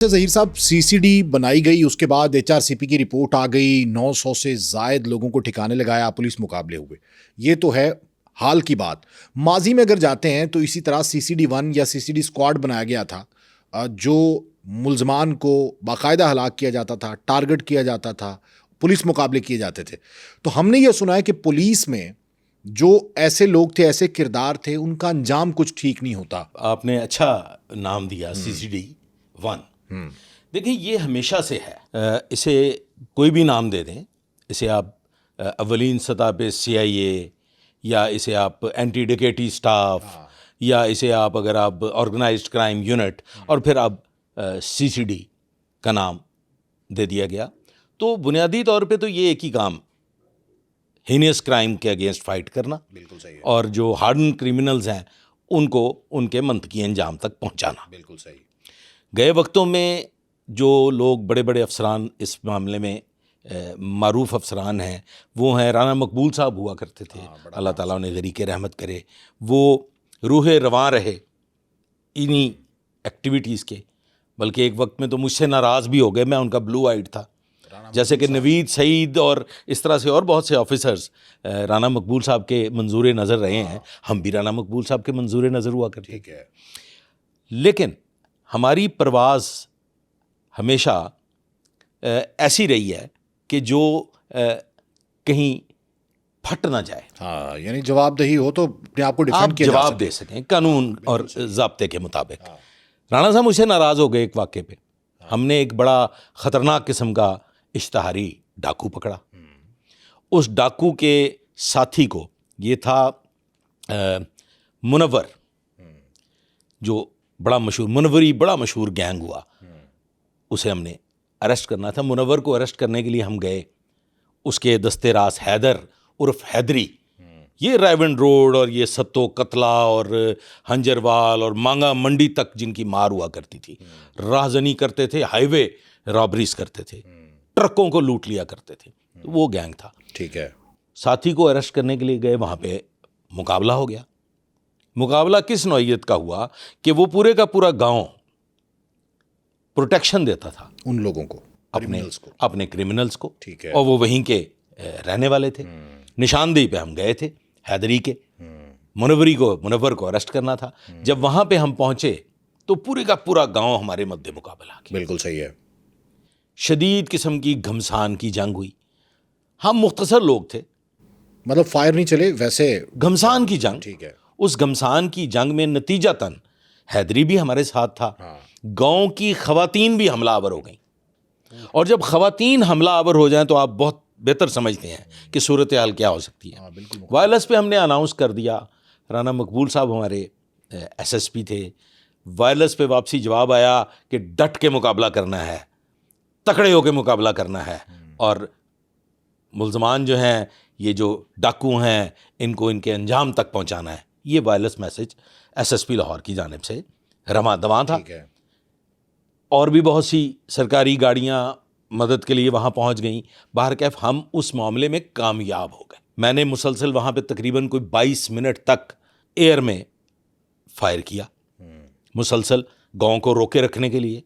ज़हीर साहब, सीसीडी बनाई गई, उसके बाद एचआरसीपी की रिपोर्ट आ गई, 900 से ज़ायद लोगों को ठिकाने लगाया, पुलिस मुकाबले हुए। ये तो है हाल की बात। माजी में अगर जाते हैं तो इसी तरह सीसीडी 1 या सीसीडी स्क्वाड बनाया गया था, जो मुल्ज़मान को बाकायदा हलाक किया जाता था, टारगेट किया जाता था, पुलिस मुकाबले किए जाते थे। तो हमने ये सुना है कि पुलिस में जो ऐसे लोग थे, ऐसे किरदार थे, उनका अंजाम कुछ ठीक नहीं होता। आपने अच्छा नाम दिया सीसीडी 1। देखिए, ये हमेशा से है। इसे कोई भी नाम दे दें, इसे आप अवलीन सतह पे CIA, या इसे आप एंटी डकैती स्टाफ, या इसे आप अगर आप ऑर्गेनाइज्ड क्राइम यूनिट, और फिर आप सीसीडी का नाम दे दिया गया। तो बुनियादी तौर पे तो ये एक ही काम, हीनियस क्राइम के अगेंस्ट फाइट करना, बिल्कुल सही है। और जो हार्डन क्रिमिनल्स हैं उनको उनके मंतकी अंजाम तक पहुंचाना। बिल्कुल सही। गए वक्तों में जो लोग बड़े बड़े अफसरान इस मामले में मारूफ अफसरान हैं, वो हैं राना मकबूल साहब हुआ करते थे, अल्लाह ताला उन्हें ग़रीक़े रहमत करे। वो रूह रवां रहे इन्हीं एक्टिविटीज़ के, बल्कि एक वक्त में तो मुझसे नाराज़ भी हो गए, मैं उनका ब्लू आइड था। जैसे कि नवीद सईद और इस तरह से और बहुत से ऑफिसर्स राना मकबूल साहब के मंजूर नज़र रहे हैं, हम भी राना मकबूल साहब के मंजूर नज़र हुआ करते। ठीक है। लेकिन हमारी परवाज़ हमेशा ऐसी रही है कि जो कहीं फट ना जाए। हाँ, यानी जवाबदेही हो तो अपने आप को डिफेंड आप किया जा जवाब सके। दे सकें कानून और ज़ाब्ते के मुताबिक। राणा साहब मुझसे नाराज़ हो गए एक वाक़े पे। हमने एक बड़ा ख़तरनाक किस्म का इश्तहारी डाकू पकड़ा। उस डाकू के साथी को, ये था मुनव्वर, जो बड़ा मशहूर, मुनव्वरी बड़ा मशहूर गैंग हुआ, उसे हमने अरेस्ट करना था। मुनव्वर को अरेस्ट करने के लिए हम गए। उसके दस्ते रास हैदर उर्फ हैदरी, ये रायवन रोड और ये सत्तो कतला और हंजरवाल और मांगा मंडी तक जिनकी मार हुआ करती थी, राहजनी करते थे, हाईवे रॉबरीज करते थे, ट्रकों को लूट लिया करते थे, तो वो गैंग था। ठीक है। साथी को अरेस्ट करने के लिए गए, वहाँ पे मुकाबला हो गया। मुकाबला किस नौइयत का हुआ कि वो पूरे का पूरा गांव प्रोटेक्शन देता था उन लोगों को, अपने क्रिमिनल्स को। ठीक है। और वो वहीं के रहने वाले थे। निशानदेही पे हम गए थे हैदरी के। मुनव्वर को अरेस्ट करना था। जब वहाँ पे हम पहुँचे तो पूरे का पूरा गांव हमारे मद्दे मुकाबला आ गया। बिल्कुल सही है। शदीद किस्म की घमसान की जंग हुई। हम मुख्तसर लोग थे, मतलब फायर नहीं चले, वैसे घमसान की जंग। ठीक है। उस घमसान की जंग में नतीजतन हैदरी भी हमारे साथ था। गांव की खवातीन भी हमलावर हो गई। और जब खवातीन हमलावर हो जाएं तो आप बहुत बेहतर समझते हैं कि सूरत हाल क्या हो सकती है। वायरलेस पे हमने अनाउंस कर दिया। राना मकबूल साहब हमारे SSP थे। वायरलेस पे वापसी जवाब आया कि डट के मुकाबला करना है, तकड़े होकर मुकाबला करना है, और मुल्ज़मान जो हैं, ये जो डाकू हैं, इनको इनके अंजाम तक पहुंचाना है। ये वायरलेस मैसेज SSP लाहौर की जानिब से रवां दवां था। ठीक है। और भी बहुत सी सरकारी गाड़ियां मदद के लिए वहां पहुंच गईं। बहरकैफ हम उस मामले में कामयाब हो गए। मैंने मुसलसल वहां पे तकरीबन कोई 22 मिनट तक एयर में फायर किया, मुसलसल गांव को रोके रखने के लिए।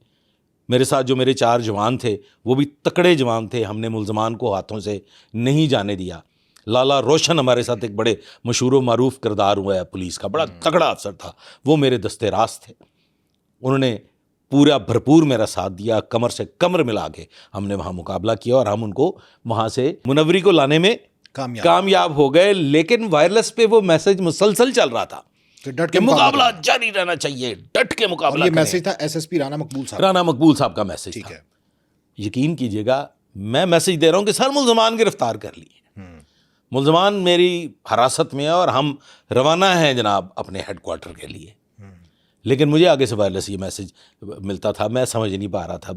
मेरे साथ जो मेरे 4 जवान थे वो भी तकड़े जवान थे। हमने मुल्ज़मान को हाथों से नहीं जाने दिया। लाला रोशन हमारे साथ एक बड़े मशहूर व मारूफ किरदार हुआ है पुलिस का, बड़ा तगड़ा अफसर था, वो मेरे दस्ते रास थे। उन्होंने पूरा भरपूर मेरा साथ दिया। कमर से कमर मिला के हमने वहाँ मुकाबला किया और हम उनको वहाँ से मुनव्वरी को लाने में कामयाब हो गए। लेकिन वायरलेस पे वो मैसेज मुसलसल चल रहा था कि डट कि मुकाबला जारी रहना चाहिए, डट के मुकाबला। ये मैसेज था SSP राना मकबूल साहब का मैसेज ठीक था। है। यकीन कीजिएगा, मैं मैसेज दे रहा हूँ कि सर मुल्ज़मान गिरफ्तार कर लिए, मुल्ज़मान मेरी हिरासत में है और हम रवाना हैं जनाब अपने हेडक्वार्टर के लिए। लेकिन मुझे आगे से वायरलेस ये मैसेज मिलता था। मैं समझ नहीं पा रहा था,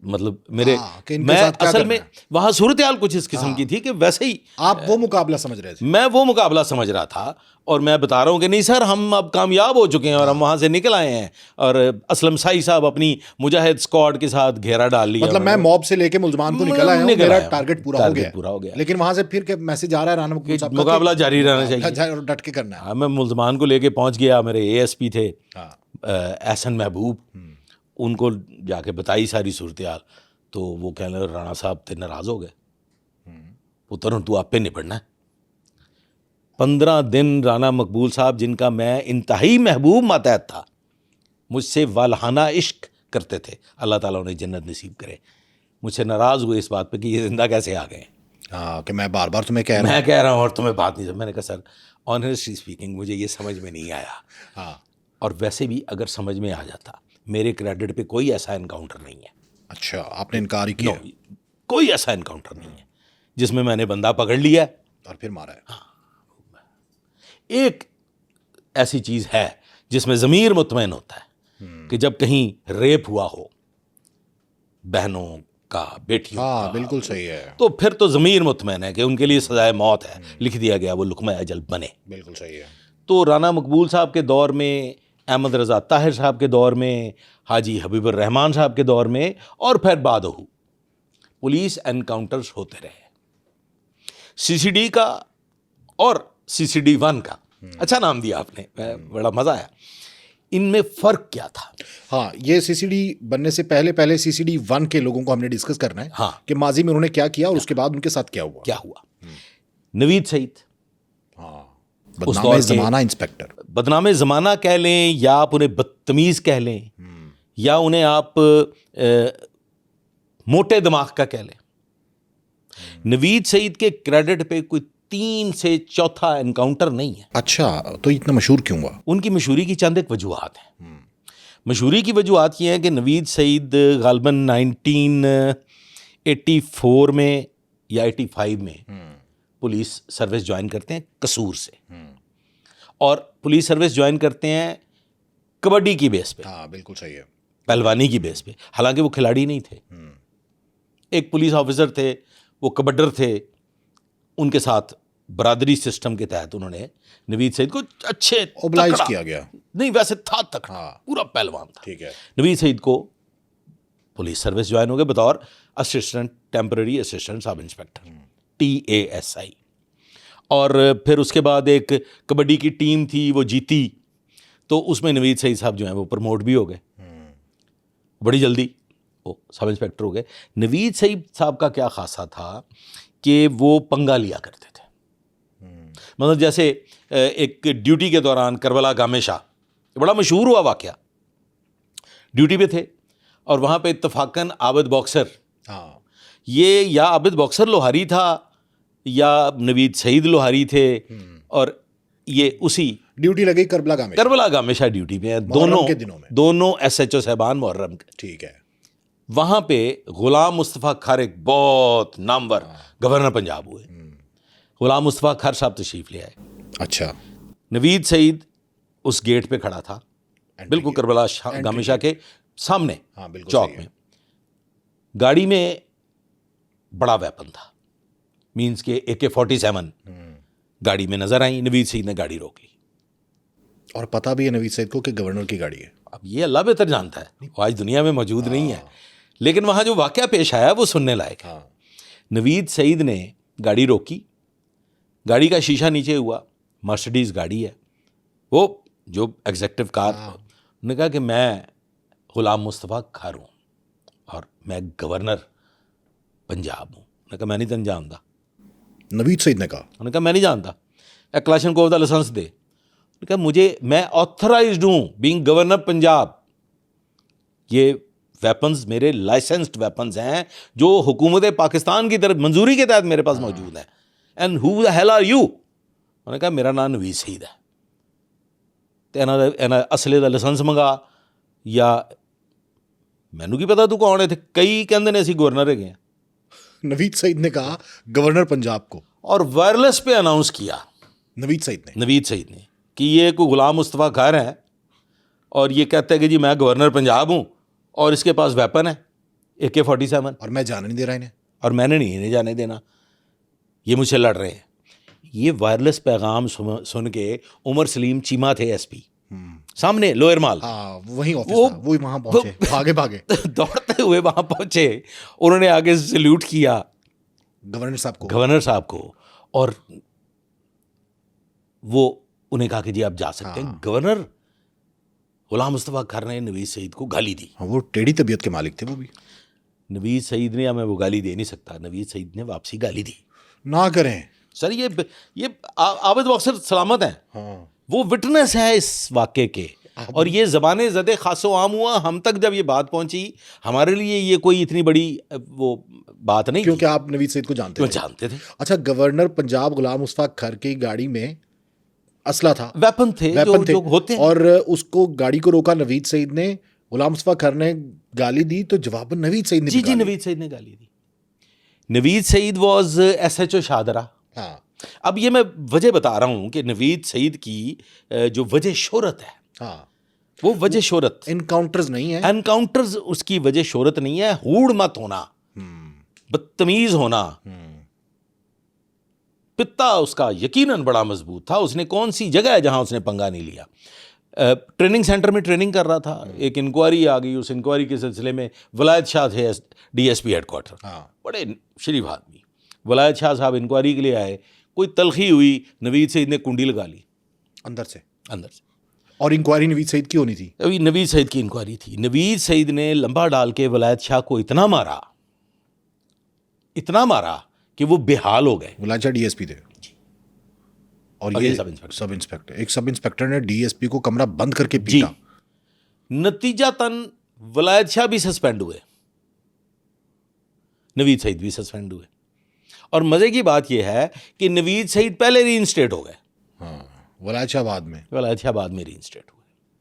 मतलब मेरे मैं असल में वहाँ सूरत हाल कुछ इस किस्म की थी कि वैसे ही आप वो मुकाबला समझ रहे थे। मैं वो मुकाबला समझ रहा था और मैं बता रहा हूँ कि नहीं सर, हम अब कामयाब हो चुके हैं और हम वहाँ से निकल आए हैं। और असलम साई साहब अपनी मुजाहिद स्क्वाड के साथ घेरा डाल लिया। मतलब मैं मॉब से लेके मुल्ज़मान को निकल आया हूँ, मेरा टारगेट पूरा हो गया। लेकिन वहाँ से फिर मैसेज आ रहा है राना मकबूल साहब का, मुकाबला जारी रहना चाहिए और डट के करना है। मैं मुल्ज़मान को लेके पहुँच गया। मेरे ASP थे एहसन महबूब, उनको जाके बताई सारी सूरत हाल, तो वो कहने लगे राणा साहब ते नाराज़ हो गए, पुत्र तू आप पे निपटना है। 15 दिन राणा मकबूल साहब, जिनका मैं इंतहाई महबूब मातहत था, मुझसे वालहाना इश्क करते थे, अल्लाह ताला उन्हें जन्नत नसीब करे, मुझसे नाराज़ हुए इस बात पे कि ये जिंदा कैसे आ गए। हाँ, कि मैं बार बार तुम्हें कह रहा मैं कह रहा हूँ और तुम्हें बात नहीं समझ। मैंने कहा सर ऑनेस्टली स्पीकिंग मुझे ये समझ में नहीं आया। हाँ, और वैसे भी अगर समझ में आ जाता, मेरे क्रेडिट पे कोई ऐसा एनकाउंटर नहीं है। अच्छा, आपने इनकार ही किया नो, कोई ऐसा एनकाउंटर नहीं है जिसमें मैंने बंदा पकड़ लिया है। और फिर मारा है। एक ऐसी चीज़ है जिसमें ज़मीर मुतमईन होता है कि जब कहीं रेप हुआ हो बहनों का, बेटियों हाँ, का, बिल्कुल सही है, तो फिर तो ज़मीर मुतमईन है कि उनके लिए सजाए मौत है, लिख दिया गया, वो लुक़्मा अजल बने। बिल्कुल सही है। तो राना मकबूल साहब के दौर में, अहमद रज़ा ताहिर साहब के दौर में, हाजी हबीबुर रहमान साहब के दौर में, और फिर बादहू पुलिस एनकाउंटर्स होते रहे। सीसीडी का और सीसीडी 1 का, अच्छा नाम दिया आपने, बड़ा मज़ा आया। इनमें फ़र्क क्या था? हाँ, ये सीसीडी बनने से पहले सीसीडी 1 के लोगों को हमने डिस्कस करना है। हाँ, कि माजी में उन्होंने क्या किया और उसके बाद उनके साथ क्या हुआ। क्या हुआ? नवीद सईद, हाँ, उस दौर बदनामे के ज़माना इंस्पेक्टर। बदनामे ज़माना कह लें, या आप उन्हें बदतमीज़ कह लें, या उन्हें आप मोटे दिमाग का कह लें। नवीद सईद के क्रेडिट पे कोई 3 से चौथा एनकाउंटर नहीं है। अच्छा, तो इतना मशहूर क्यों हुआ? उनकी मशहूरी की चंद एक वजूहात हैं। मशहूरी की वजूहात ये हैं कि नवीद सईद गालबन 1984 में या 85 में पुलिस सर्विस ज्वाइन करते हैं कसूर से, और पुलिस सर्विस ज्वाइन करते हैं कबड्डी की बेस पे, हाँ, बिल्कुल सही है। पहलवानी की बेस पे। हालांकि वो खिलाड़ी नहीं थे, एक पुलिस ऑफिसर थे, वो कबड्डर थे। उनके साथ बरादरी सिस्टम के तहत उन्होंने नवीद सईद को अच्छे ओबलाइज तकड़ा, किया गया। नहीं वैसे था तकड़ा, हाँ, पूरा पहलवान था। ठीक है। नवीद सईद को पुलिस सर्विस ज्वाइन हो गए बतौर assistant, temporary assistant sub inspector, TASI। और फिर उसके बाद एक कबड्डी की टीम थी, वो जीती, तो उसमें नवीद सईद साहब जो हैं वो प्रमोट भी हो गए बड़ी जल्दी, वो सब इंस्पेक्टर हो गए। नवीद सईद साहब का क्या खासा था कि वो पंगा लिया करते थे। मतलब जैसे एक ड्यूटी के दौरान करबला गामे शाह, बड़ा मशहूर हुआ वाकया, ड्यूटी पे थे और वहाँ पे इत्तफाकन आबिद बॉक्सर, हाँ, ये या आबिद बॉक्सर लोहारी था या नवीद सईद लोहारी थे, और ये उसी ड्यूटी लगी करबला गामे। करबला गामे शाह ड्यूटी पे हैं, मुहर्रम के दिनों में। दोनों SHO साहबान मुहर्रम के। ठीक है। वहाँ पे गुलाम मुस्तफ़ा खर, एक बहुत नामवर गवर्नर पंजाब हुए, गुलाम मुस्तफ़ा खर साहब तशरीफ़ ले आए। अच्छा, नवीद सईद उस गेट पे खड़ा था, बिल्कुल करबला गामे शाह के सामने, हाँ, बिल्कुल चौक सही है। में। गाड़ी में बड़ा वेपन था, मीन्स के AK-47 गाड़ी में नजर आई। नवीद सईद ने गाड़ी रोक ली। और पता भी है नवीद सईद को कि गवर्नर की गाड़ी है। अब ये अल्लाह बेहतर जानता है, वो आज दुनिया में मौजूद नहीं है, लेकिन वहाँ जो वाकया पेश आया वो सुनने लायक है। हाँ, नवीद सईद ने गाड़ी रोकी, गाड़ी का शीशा नीचे हुआ, मर्सिडीज़ गाड़ी है, वो जो एग्जेक्टिव कार। उन्होंने कहा कि मैं गुलाम मुस्तफ़ा खर हूँ और मैं गवर्नर पंजाब हूँ। उन्होंने कहा मैं नहीं तन जानता। नवीद सईद ने कहा। उन्होंने कहा मैं नहीं जानता, ए क्लाशनकोव का लाइसेंस दे। उन्होंने कहा मैं ऑथराइज्ड हूँ बीइंग गवर्नर पंजाब, ये वेपन्स मेरे लाइसेंस्ड वेपन्स हैं जो हुकूमत पाकिस्तान की तरफ मंजूरी के तहत मेरे पास मौजूद हैं। And who the hell are you? उन्होंने कहा मेरा नाम नवीद सईद है। तो इन्होंने असले का लाइसेंस मंगा, या मैनू की पता तू कौन है? कई कहते ने असी गवर्नर है। नवीद सईद ने कहा गवर्नर पंजाब को, और वायरलेस पे अनाउंस किया नवीद सईद ने कि ये कोई गुलाम मुस्तफ़ा खर है और ये कहता है कि जी मैं गवर्नर पंजाब हूँ और इसके पास वेपन है AK-47, और मैं जाने नहीं दे रहा इन्हें, और मैंने नहीं इन्हें जाने देना, ये मुझसे लड़ रहे हैं। ये वायरलेस पैगाम सुन के उमर सलीम चीमा थे SP सामने लोअर माल, हाँ, वही ऑफिस था, वो वहाँ पहुंचे भागे दौड़ते हुए वहाँ पहुँचे। उन्होंने आगे सल्यूट किया गवर्नर साहब को, और वो उन्हें कहा कि जी आप जा सकते हैं। गवर्नर गुलाम मुस्तफ़ा खर ने नवीद सईद को गाली दी। हाँ, वो टेढ़ी तबीयत के मालिक थे वो भी। नवीद सईद ने, या मैं वो गाली दे नहीं सकता, नवीद सईद ने वापसी गाली दी। ना करें सर ये आबिद बख्शर सलामत हैं, हाँ, वो विटनेस है इस वाक़े के, और ये ज़बाने ज़दे खासो आम हुआ। हम तक जब ये बात पहुंची, हमारे लिए ये कोई इतनी बड़ी वो बात नहीं क्योंकि थी, आप नवीद सईद को जानते वो थे। जानते थे। अच्छा, गवर्नर पंजाब गुलाम मुस्तफा खर की गाड़ी में असला था, वेपन थे, वेपन थे, जो होते हैं। और उसको गाड़ी को रोका नवीद सईद ने। गुलाम मुस्तफा खर ने गाली दी तो जवाबन नवीद सईद ने जी भी जी, गाली नवीद सईद ने गाली दी। Naveed Saeed was SHO Shahdara. हाँ अब ये मैं वजह बता रहा हूँ कि नवीद सईद की जो वजह शोहरत है, हाँ, वो वजह शोहरत, इनकाउंटर्स नहीं है। एनकाउंटर्स उसकी वजह शोहरत नहीं है। हूड़ मत होना, बदतमीज होना। पित्ता उसका यकीनन बड़ा मजबूत था। उसने कौन सी जगह है जहां उसने पंगा नहीं लिया? ट्रेनिंग सेंटर में ट्रेनिंग कर रहा था, एक इंक्वायरी आ गई। उस इंक्वायरी के सिलसिले में वलायत शाह थे DSP हेडक्वार्टर, बड़े शरीफ आदमी। वलायत शाह साहब इंक्वायरी के लिए आए, कोई तलखी हुई, नवीद सईद ने कुंडी लगा ली अंदर से। और इंक्वायरी नवीद सईद की होनी थी। अभी नवीद सईद की इंक्वायरी थी। नवीद सईद ने लंबा डाल के वलायत शाह को इतना मारा कि वो बेहाल हो गए। वलायत शाह DSP थे, और ये सब इंस्पेक्टर, एक सब इंस्पेक्टर ने DSP को कमरा बंद करके पीटा। नतीजतन वलायत शाह भी सस्पेंड हुए, नवीद सईद भी सस्पेंड हुए। और मजे की बात यह है कि नवीद सईद पहले रीइंस्टेट हो गए, हाँ, वलायत शाह बाद में रीइंस्टेट हुए।